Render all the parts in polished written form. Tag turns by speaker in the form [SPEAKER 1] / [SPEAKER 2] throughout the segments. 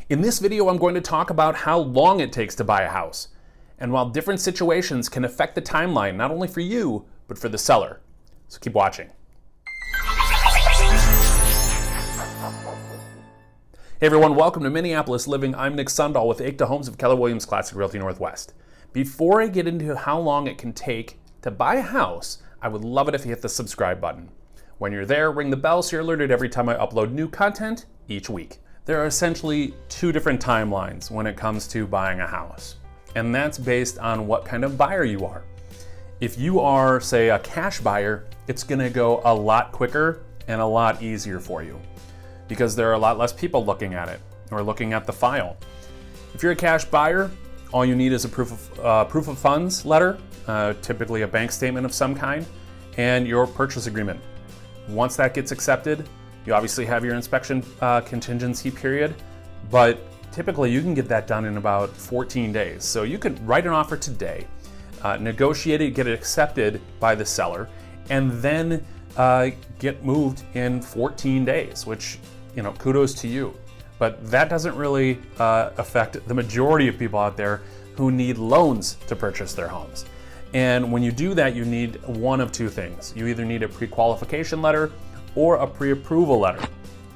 [SPEAKER 1] In this video, I'm going to talk about how long it takes to buy a house, and while different situations can affect the timeline, not only for you, but for the seller. So keep watching. Hey everyone, welcome to Minneapolis Living. I'm Nick Sundahl with Akedah Homes of Keller Williams Classic Realty Northwest. Before I get into how long it can take to buy a house, I would love it if you hit the subscribe button. When you're there, ring the bell so you're alerted every time I upload new content each week. There are essentially two different timelines when it comes to buying a house, and that's based on what kind of buyer you are. If you are, say, a cash buyer, it's gonna go a lot quicker and a lot easier for you because there are a lot less people looking at it or looking at the file. If you're a cash buyer, all you need is a proof of funds letter, typically a bank statement of some kind, and your purchase agreement. Once that gets accepted, you obviously have your inspection contingency period, but typically you can get that done in about 14 days. So you could write an offer today, negotiate it, get it accepted by the seller, and then get moved in 14 days, which, kudos to you. But that doesn't really affect the majority of people out there who need loans to purchase their homes. And when you do that, you need one of two things. You either need a pre-qualification letter or a pre-approval letter.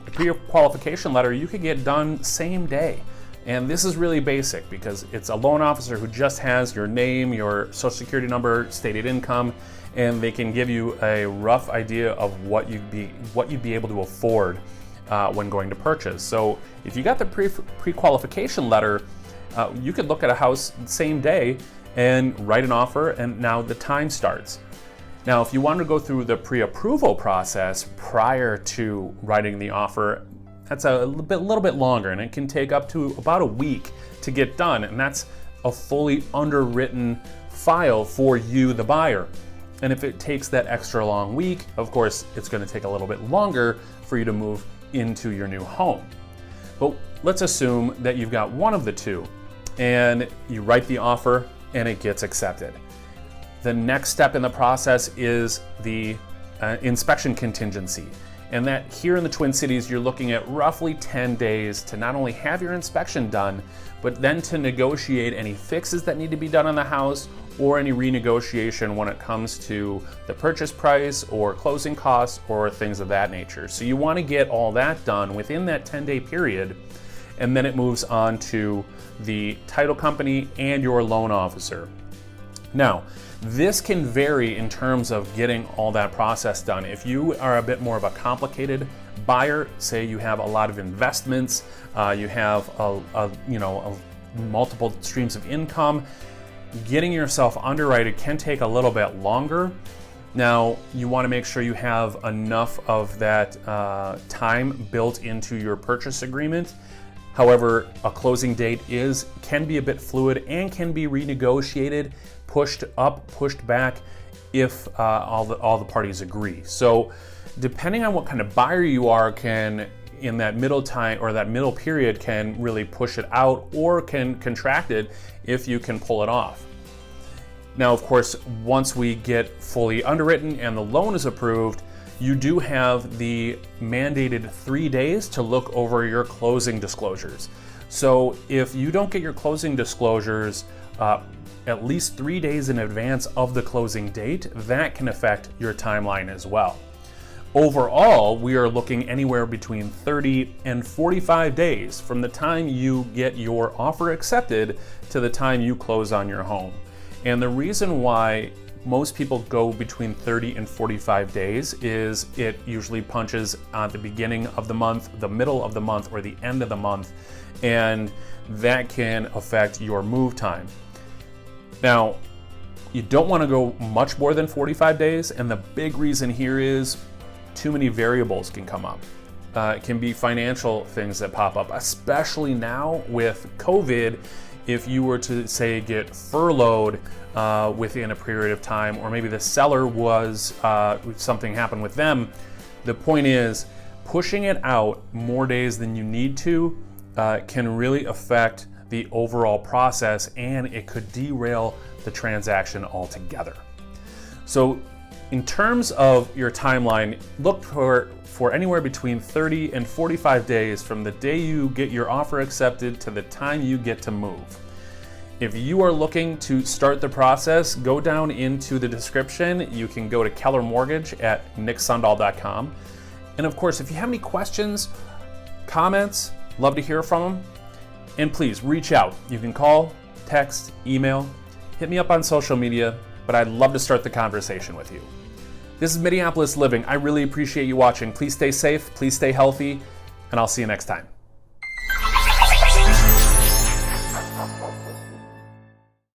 [SPEAKER 1] The pre-qualification letter you can get done same day. And this is really basic because it's a loan officer who just has your name, your social security number, stated income, and they can give you a rough idea of what you'd be able to afford when going to purchase. So if you got the pre-qualification letter, you could look at a house the same day and write an offer, and now the time starts. Now, if you want to go through the pre-approval process prior to writing the offer, that's a little bit longer, and it can take up to about a week to get done, and that's a fully underwritten file for you, the buyer. And if it takes that extra long week, of course, it's going to take a little bit longer for you to move into your new home. But let's assume that you've got one of the two, and you write the offer and it gets accepted. The next step in the process is the inspection contingency. And that here in the Twin Cities, you're looking at roughly 10 days to not only have your inspection done, but then to negotiate any fixes that need to be done on the house or any renegotiation when it comes to the purchase price or closing costs or things of that nature. So you want to get all that done within that 10-day period, and then it moves on to the title company and your loan officer. Now, this can vary in terms of getting all that process done. If you are a bit more of a complicated buyer, say you have a lot of investments, you have multiple streams of income, getting yourself underwritten can take a little bit longer. Now, you want to make sure you have enough of that time built into your purchase agreement. However, a closing date can be a bit fluid and can be renegotiated, pushed up, pushed back if all the parties agree. So depending on what kind of buyer you are, can in that middle time or that middle period can really push it out or can contract it if you can pull it off. Now, of course, once we get fully underwritten and the loan is approved, you do have the mandated 3 days to look over your closing disclosures. So if you don't get your closing disclosures at least 3 days in advance of the closing date, that can affect your timeline as well. Overall, we are looking anywhere between 30 and 45 days from the time you get your offer accepted to the time you close on your home. And the reason why most people go between 30 and 45 days is it usually punches at the beginning of the month, the middle of the month, or the end of the month, and that can affect your move time. Now, you don't want to go much more than 45 days, and the big reason here is too many variables can come up. It can be financial things that pop up, especially now with COVID. If you were to, say, get furloughed within a period of time, or maybe the seller was, something happened with them, the point is pushing it out more days than you need to can really affect the overall process, and it could derail the transaction altogether. So In terms of your timeline, look for anywhere between 30 and 45 days from the day you get your offer accepted to the time you get to move. If you are looking to start the process, go down into the description. You can go to Keller Mortgage at nicksundahl.com. And of course, if you have any questions, comments, love to hear from them. And please reach out. You can call, text, email, hit me up on social media, but I'd love to start the conversation with you. This is Minneapolis Living. I really appreciate you watching. Please stay safe, please stay healthy, and I'll see you next time.